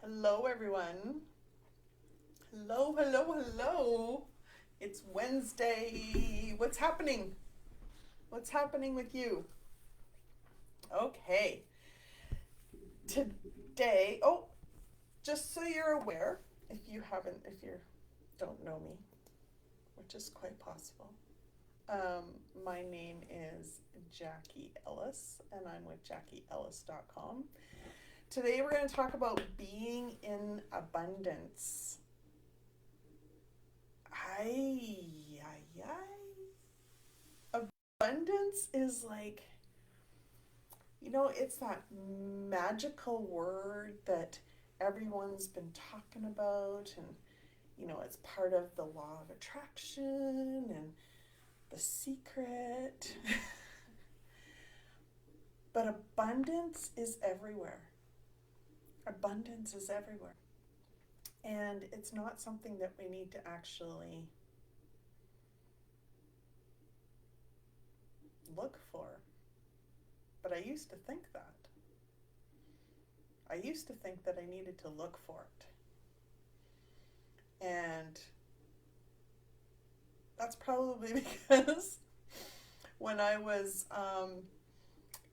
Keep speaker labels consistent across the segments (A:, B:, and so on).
A: Hello, everyone. Hello, hello, hello. It's Wednesday. What's happening? What's happening with you? Okay. Today, just so you're aware, if you don't know me, which is quite possible, my name is Jackie Ellis, and I'm with JackieEllis.com. Today, we're going to talk about being in abundance. Ay, ay, ay. Abundance is like, it's that magical word that everyone's been talking about, and, it's part of the law of attraction and the secret. But abundance is everywhere. Abundance is everywhere. And it's not something that we need to actually look for. But I used to think that. I used to think that I needed to look for it. And that's probably because when I was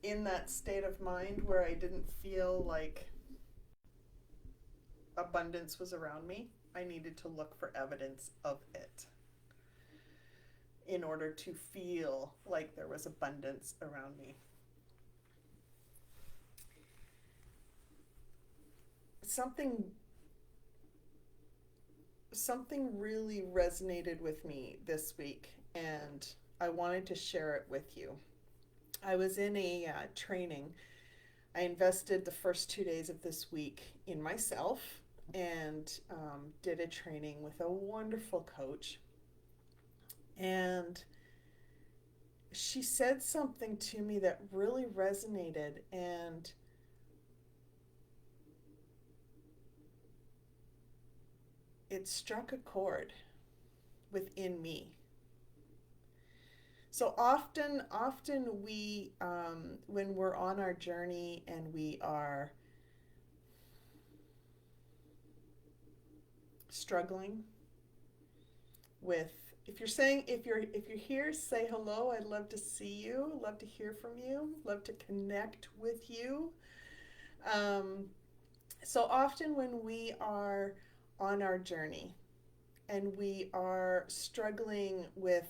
A: in that state of mind where I didn't feel like abundance was around me, I needed to look for evidence of it in order to feel like there was abundance around me. Something something really resonated with me this week, and I wanted to share it with you. I was in a training. I invested the first 2 days of this week in myself and did a training with a wonderful coach. And she said something to me that really resonated, and it struck a chord within me. So often we, when we're on our journey and we are struggling with, if you're here, say hello. I'd love to see you. Love to hear from you. Love to connect with you. Um, so often when we are on our journey and we are struggling with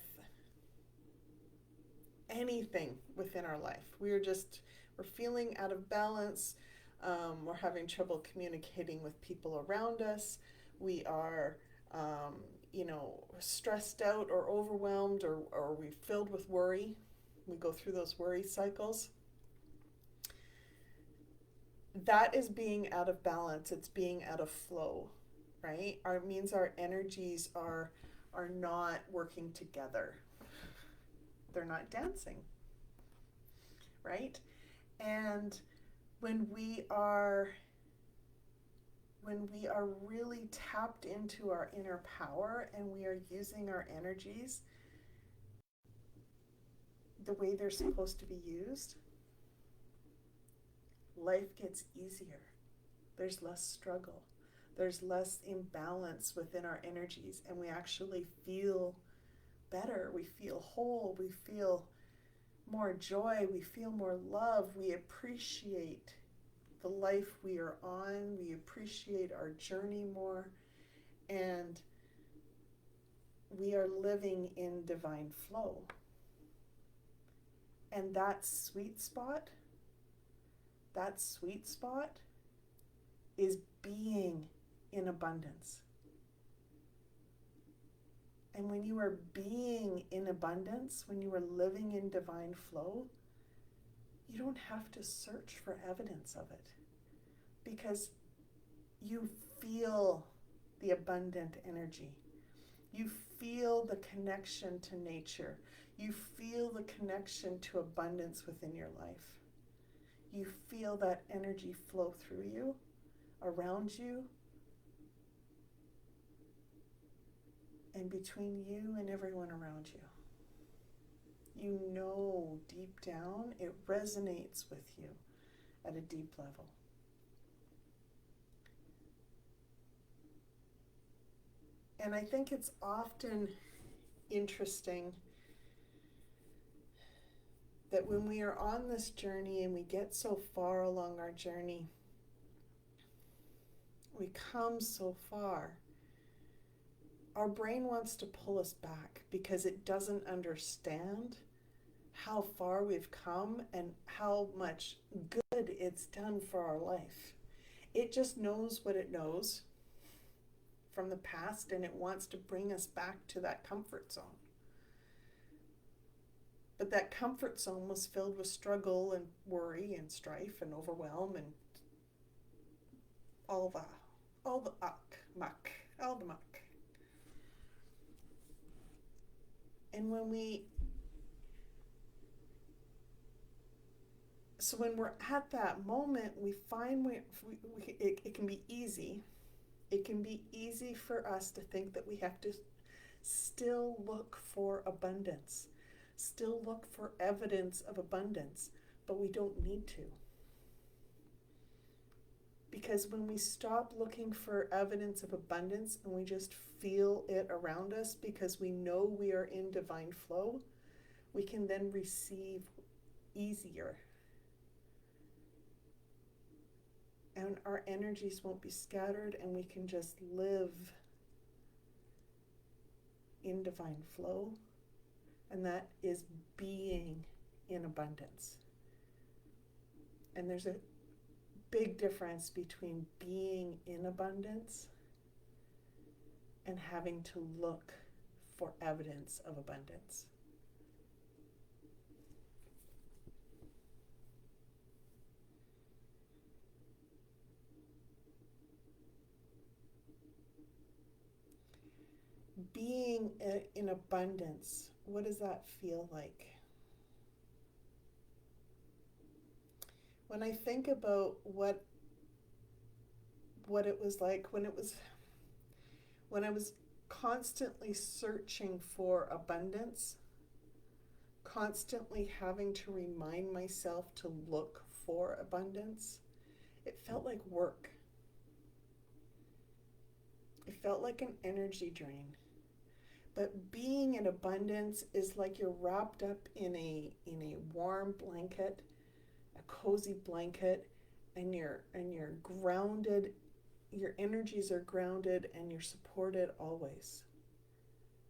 A: anything within our life. We're feeling out of balance. We're having trouble communicating with people around us. We are, stressed out or overwhelmed, or we're filled with worry. We go through those worry cycles. That is being out of balance. It's being out of flow, right? It means our energies are not working together. They're not dancing, right? And when we are when we are really tapped into our inner power and we are using our energies the way they're supposed to be used, life gets easier. There's less struggle. There's less imbalance within our energies, and we actually feel better. We feel whole. We feel more joy. We feel more love. We appreciate the life we are on. We appreciate our journey more. And we are living in divine flow. And that sweet spot is being in abundance. And when you are being in abundance, when you are living in divine flow, you don't have to search for evidence of it, because you feel the abundant energy. You feel the connection to nature. You feel the connection to abundance within your life. You feel that energy flow through you, around you, and between you and everyone around you. You know deep down it resonates with you at a deep level. And I think it's often interesting that when we are on this journey and we get so far along our journey, we come so far, our brain wants to pull us back because it doesn't understand how far we've come and how much good it's done for our life. It just knows what it knows from the past, and it wants to bring us back to that comfort zone. But that comfort zone was filled with struggle and worry and strife and overwhelm and all the muck, all the muck. And when we're at that moment, we find it can be easy. It can be easy for us to think that we have to still look for abundance, still look for evidence of abundance, but we don't need to. Because when we stop looking for evidence of abundance and we just feel it around us because we know we are in divine flow, we can then receive easier. And our energies won't be scattered, and we can just live in divine flow. And that is being in abundance. And there's a big difference between being in abundance and having to look for evidence of abundance. Being in abundance, what does that feel like? When I think about what it was like when I was constantly searching for abundance, constantly having to remind myself to look for abundance, it felt like work. It felt like an energy drain. But being in abundance is like you're wrapped up in a warm blanket, a cozy blanket, and you're grounded. Your energies are grounded and you're supported always.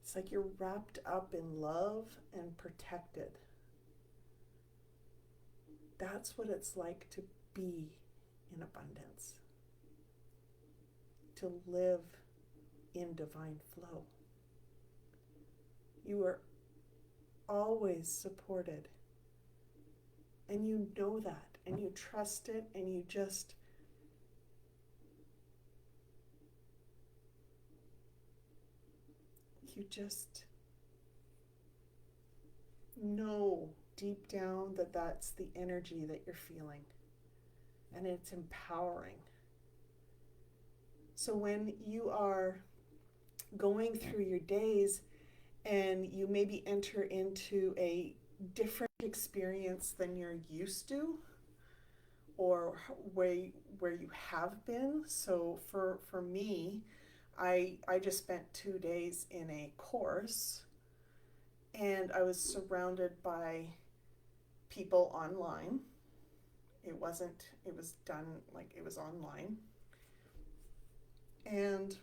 A: It's like you're wrapped up in love and protected. That's what it's like to be in abundance, to live in divine flow. You are always supported, and you know that, and you trust it, and you just know deep down that that's the energy that you're feeling, and it's empowering. So when you are going through your days and you maybe enter into a different experience than you're used to, or where you have been. So for me, I just spent 2 days in a course, and I was surrounded by people online. It was done like it was online. And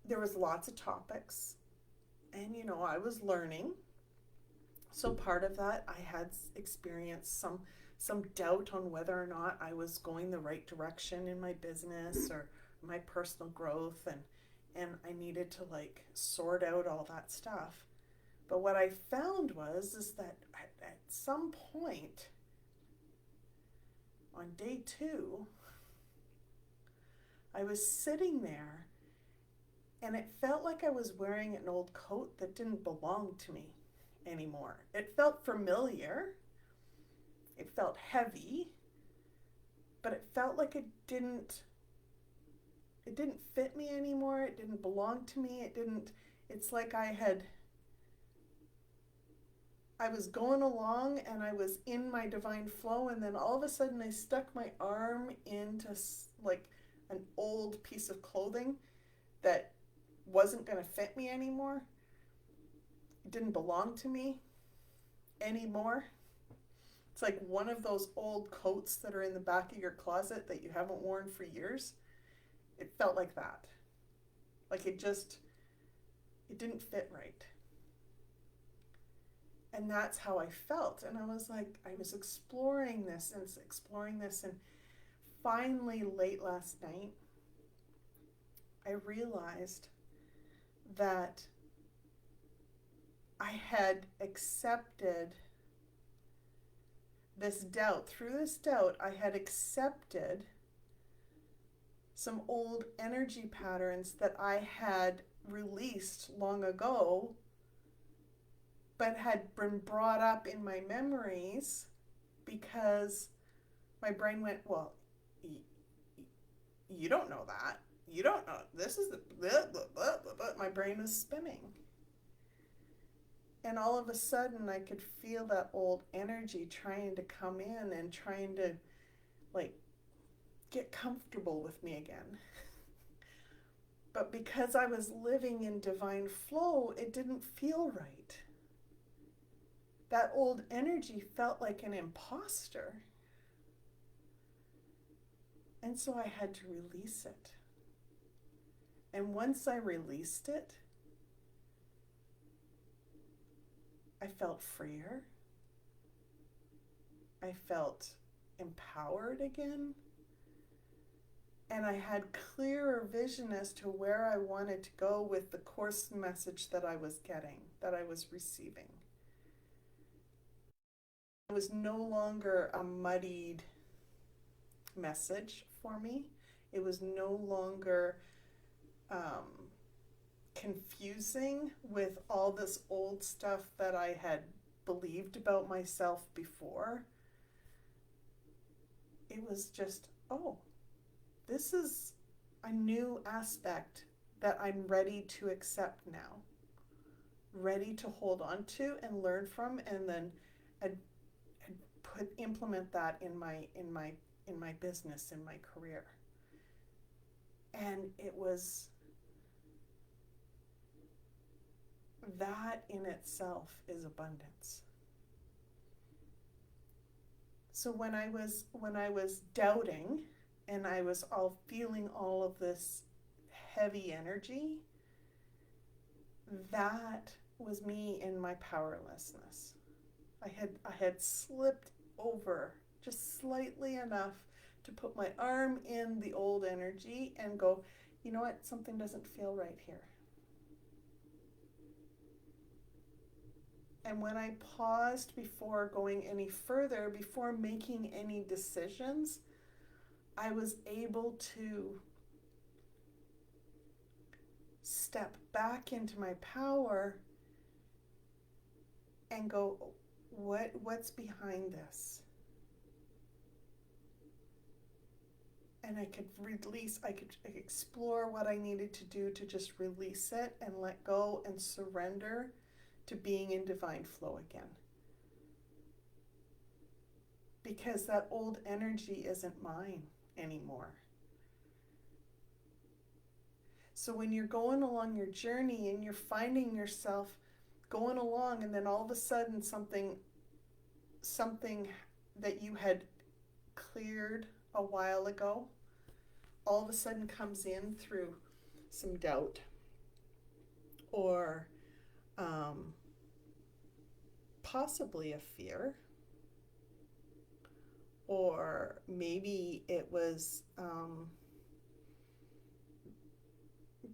A: there was lots of topics, and I was learning. So part of that, I had experienced some doubt on whether or not I was going the right direction in my business or my personal growth, and I needed to sort out all that stuff. But what I found is that at some point on day 2, I was sitting there, and it felt like I was wearing an old coat that didn't belong to me anymore. It felt familiar. It felt heavy, but it felt like it didn't fit me anymore. It didn't belong to me. It's like I was going along and I was in my divine flow, and then all of a sudden I stuck my arm into an old piece of clothing that wasn't going to fit me anymore. It didn't belong to me anymore. It's like one of those old coats that are in the back of your closet that you haven't worn for years. It felt like that. Like it didn't fit right. And that's how I felt. And I was exploring this and exploring this. And finally, late last night, I realized that I had accepted this doubt. Through this doubt, I had accepted some old energy patterns that I had released long ago, but had been brought up in my memories because my brain went, well, you don't know that. You don't know. This is the blah, blah, blah, blah, blah. My brain was spinning. And all of a sudden, I could feel that old energy trying to come in and trying to, like, get comfortable with me again. But because I was living in divine flow, it didn't feel right. That old energy felt like an imposter. And so I had to release it. And once I released it, I felt freer. I felt empowered again. And I had clearer vision as to where I wanted to go with the course message that I was getting, that I was receiving. It was no longer a muddied message for me. It was no longer confusing with all this old stuff that I had believed about myself before. It was just, oh, this is a new aspect that I'm ready to accept now, ready to hold on to and learn from, and then implement that in my business, in my career. And it was that in itself is abundance. So when I was doubting and I was all feeling all of this heavy energy, that was me in my powerlessness. I had slipped over just slightly enough to put my arm in the old energy and go, you know what, something doesn't feel right here. And when I paused before going any further, before making any decisions, I was able to step back into my power and go, what's behind this? And I could release, I could explore what I needed to do to just release it and let go and surrender to being in divine flow again. Because that old energy isn't mine anymore. So when you're going along your journey and you're finding yourself going along, and then all of a sudden something that you had cleared a while ago all of a sudden comes in through some doubt or possibly a fear, or maybe it was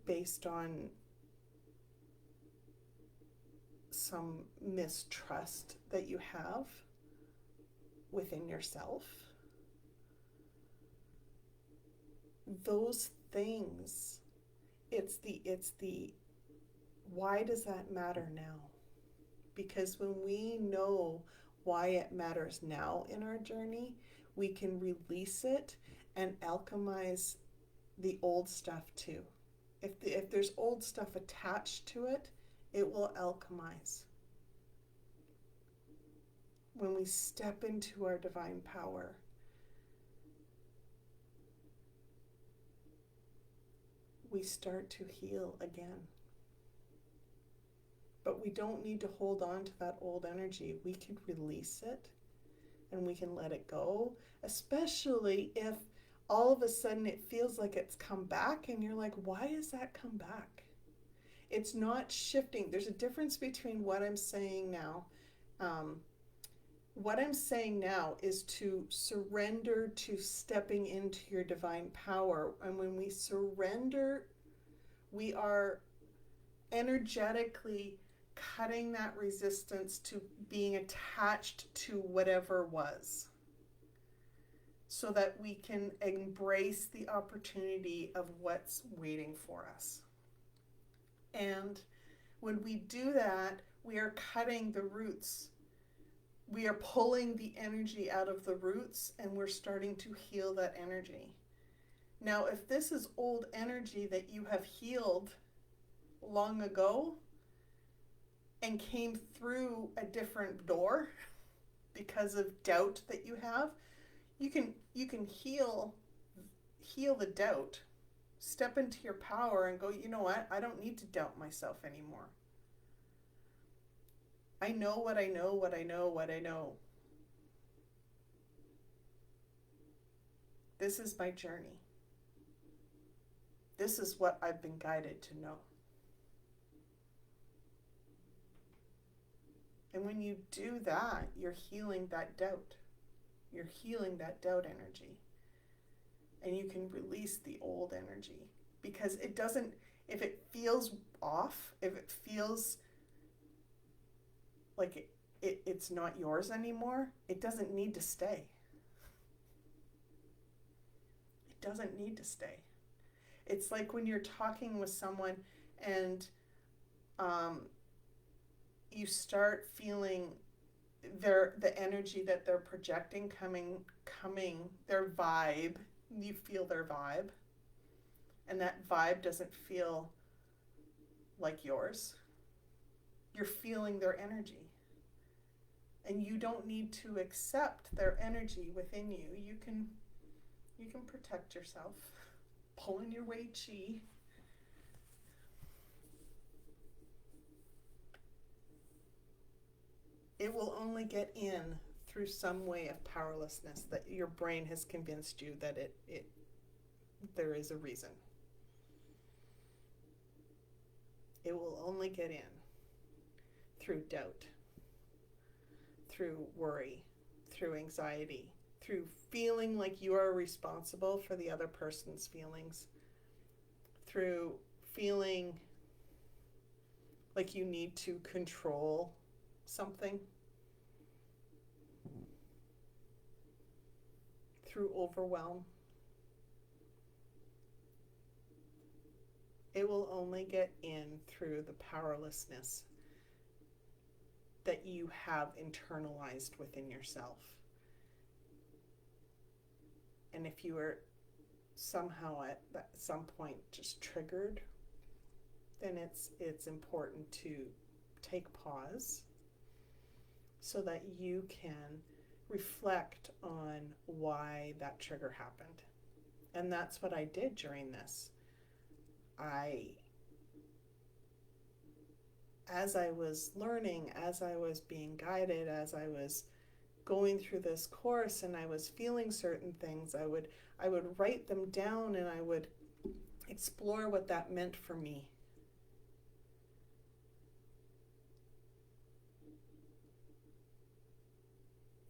A: based on some mistrust that you have within yourself. Those things, it's the why does that matter now? Because when we know why it matters now in our journey, we can release it and alchemize the old stuff too. If there's old stuff attached to it, it will alchemize. When we step into our divine power, we start to heal again. But we don't need to hold on to that old energy. We can release it and we can let it go, especially if all of a sudden it feels like it's come back and you're like, why has that come back? It's not shifting. There's a difference between what I'm saying now. What I'm saying now is to surrender to stepping into your divine power. And when we surrender, we are energetically cutting that resistance to being attached to whatever was, so that we can embrace the opportunity of what's waiting for us. And when we do that, we are cutting the roots. We are pulling the energy out of the roots, and we're starting to heal that energy. Now, if this is old energy that you have healed long ago and came through a different door because of doubt that you have, you can heal the doubt. Step into your power and go, you know what? I don't need to doubt myself anymore. I know what I know, what I know, what I know. This is my journey. This is what I've been guided to know. And when you do that, you're healing that doubt. You're healing that doubt energy. And you can release the old energy. Because it doesn't, if it feels off, if it feels like it's not yours anymore, it doesn't need to stay. It doesn't need to stay. It's like when you're talking with someone and you start feeling the energy that they're projecting coming, their vibe, you feel their vibe, and that vibe doesn't feel like yours. You're feeling their energy. And you don't need to accept their energy within you. You can protect yourself, pulling your Wei Chi. It will only get in through some way of powerlessness that your brain has convinced you that there is a reason. It will only get in through doubt, through worry, through anxiety, through feeling like you are responsible for the other person's feelings, through feeling like you need to control something, through overwhelm. It will only get in through the powerlessness that you have internalized within yourself. And if you are somehow at some point just triggered, then it's important to take pause so that you can reflect on why that trigger happened. And that's what I did during this. As I was learning, as I was being guided, as I was going through this course and I was feeling certain things, I would write them down and I would explore what that meant for me.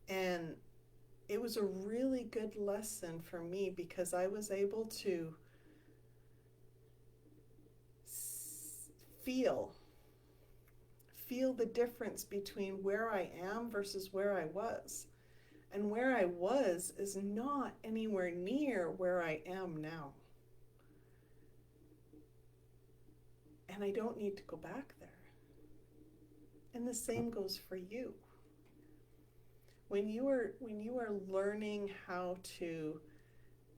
A: And it was a really good lesson for me because I was able to feel the difference between where I am versus where I was. And where I was is not anywhere near where I am now. And I don't need to go back there. And the same goes for you. When you are learning how to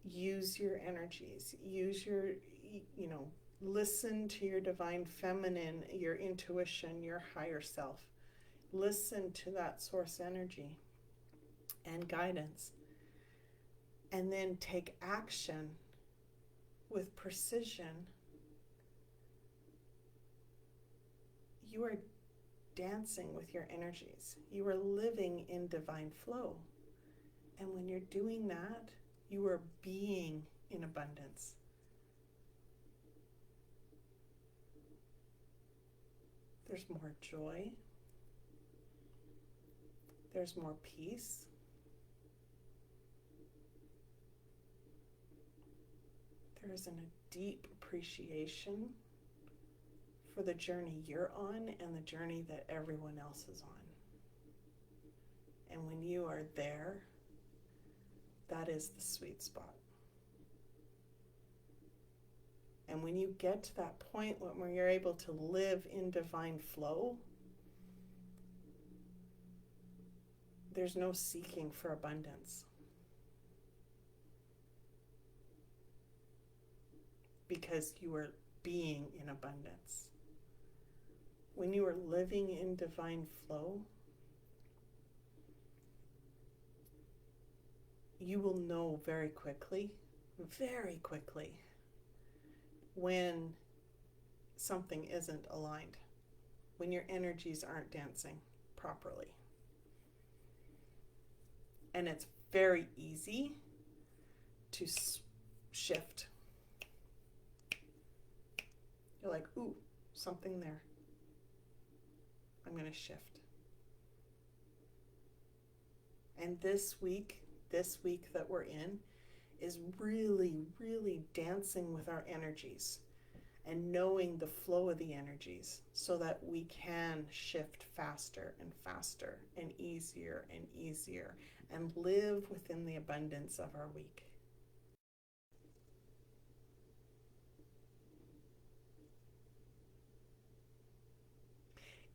A: use your energies, use your, listen to your divine feminine, your intuition, your higher self. Listen to that source energy and guidance. And then take action with precision you are dancing with your energies. You are living in divine flow. And when you're doing that, you are being in abundance. There's more joy. There's more peace. There is a deep appreciation for the journey you're on and the journey that everyone else is on. And when you are there, that is the sweet spot. And when you get to that point where you're able to live in divine flow, there's no seeking for abundance. Because you are being in abundance. When you are living in divine flow, you will know very quickly, when something isn't aligned, when your energies aren't dancing properly. And it's very easy to shift. You're like, ooh, something there. I'm going to shift. And this week that we're in is really, really dancing with our energies and knowing the flow of the energies so that we can shift faster and faster and easier and live within the abundance of our week.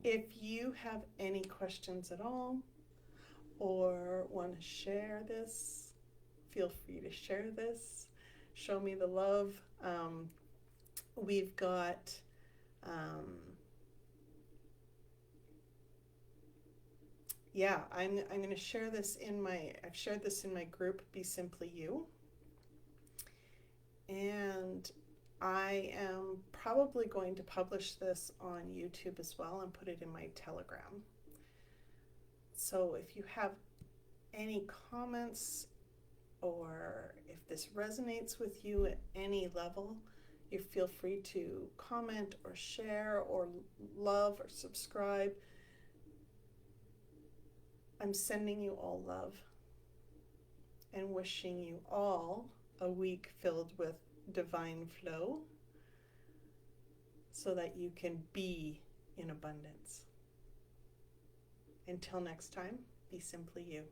A: If you have any questions at all or want to share this, feel free to share this. Show me the love. We've got I'm going to share this I've shared this in my group, Be Simply You. And I am probably going to publish this on YouTube as well and put it in my Telegram. So if you have any comments or if this resonates with you at any level, you feel free to comment or share or love or subscribe. I'm sending you all love and wishing you all a week filled with divine flow so that you can be in abundance. Until next time, be simply you.